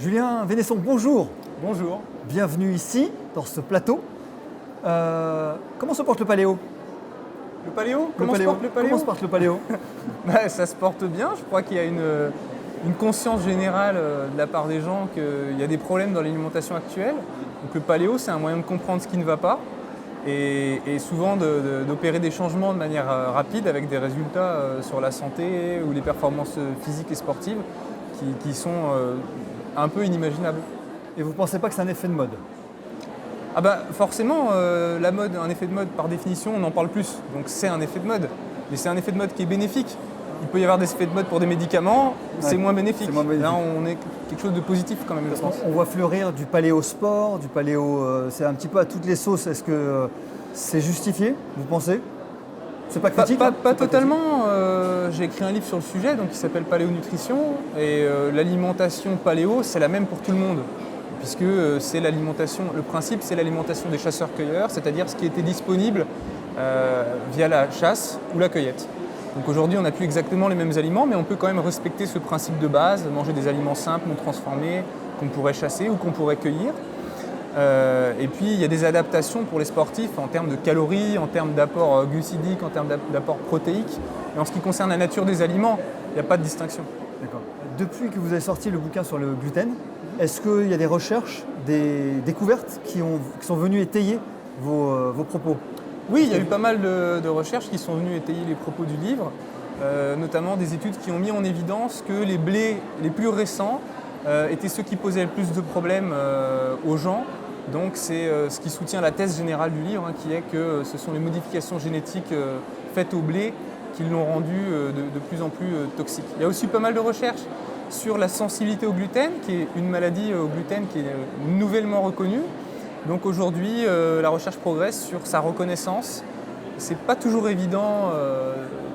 Julien Vénesson, bonjour. Bonjour. Bienvenue ici, dans ce plateau. Comment se porte le paléo? Le paléo? Comment se porte le paléo? Comment se porte le paléo? Ça se porte bien. Je crois qu'il y a une conscience générale de la part des gens qu'il y a des problèmes dans l'alimentation actuelle. Donc le paléo, c'est un moyen de comprendre ce qui ne va pas et souvent d'opérer des changements de manière rapide avec des résultats sur la santé ou les performances physiques et sportives qui sont un peu inimaginables. Et vous ne pensez pas que c'est un effet de mode? Ah bah forcément, la mode, un effet de mode par définition, on en parle plus. Donc c'est un effet de mode. Mais c'est un effet de mode qui est bénéfique. Il peut y avoir des effets de mode pour des médicaments, c'est moins bénéfique. Là, on est quelque chose de positif quand même, je pense. On voit fleurir du paléo sport, du paléo... c'est un petit peu à toutes les sauces. Est-ce que c'est justifié, vous pensez? C'est pas critique? Pas totalement. J'ai écrit un livre sur le sujet donc, qui s'appelle Paléo Nutrition. Et l'alimentation paléo, c'est la même pour tout le monde. Puisque c'est l'alimentation, le principe, c'est l'alimentation des chasseurs-cueilleurs, c'est-à-dire ce qui était disponible via la chasse ou la cueillette. Donc aujourd'hui, on n'a plus exactement les mêmes aliments, mais on peut quand même respecter ce principe de base, manger des aliments simples, non transformés, qu'on pourrait chasser ou qu'on pourrait cueillir. Et puis, il y a des adaptations pour les sportifs en termes de calories, en termes d'apport glucidique, en termes d'apport protéique. Et en ce qui concerne la nature des aliments, il n'y a pas de distinction. D'accord. Depuis que vous avez sorti le bouquin sur le gluten, est-ce qu'il y a des recherches, des découvertes qui sont venues étayer vos propos? Oui, il y a eu pas mal de recherches qui sont venues étayer les propos du livre, notamment des études qui ont mis en évidence que les blés les plus récents étaient ceux qui posaient le plus de problèmes aux gens. Donc c'est ce qui soutient la thèse générale du livre, qui est que ce sont les modifications génétiques faites au blé qui l'ont rendu de plus en plus toxique. Il y a aussi pas mal de recherches sur la sensibilité au gluten, qui est une maladie au gluten qui est nouvellement reconnue. Donc aujourd'hui, la recherche progresse sur sa reconnaissance. C'est pas toujours évident,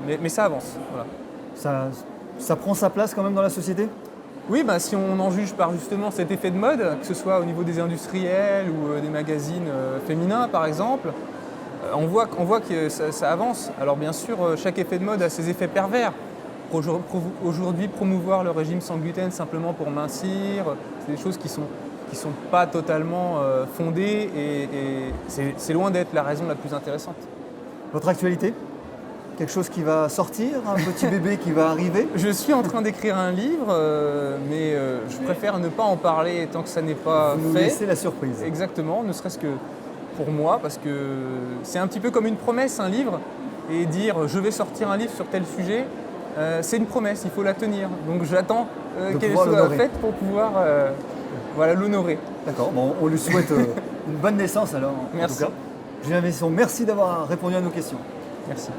mais ça avance. Voilà. Ça prend sa place quand même dans la société? Oui, si on en juge par justement cet effet de mode, que ce soit au niveau des industriels ou des magazines féminins par exemple, on voit que ça avance. Alors bien sûr, chaque effet de mode a ses effets pervers. Aujourd'hui, promouvoir le régime sans gluten simplement pour mincir, c'est des choses qui sont pas totalement fondées et c'est loin d'être la raison la plus intéressante. Votre actualité? Quelque chose qui va sortir? Un petit bébé qui va arriver? Je suis en train d'écrire un livre, mais je préfère ne pas en parler tant que ça n'est pas Vous nous fait. laissez la surprise. Exactement, ne serait-ce que pour moi, parce que c'est un petit peu comme une promesse, un livre, et dire je vais sortir un livre sur tel sujet, c'est une promesse, il faut la tenir. Donc j'attends qu'elle soit faite pour pouvoir l'honorer. D'accord, bon, on lui souhaite une bonne naissance alors. Merci. En tout cas. Julien Vénesson, merci d'avoir répondu à nos questions. Merci.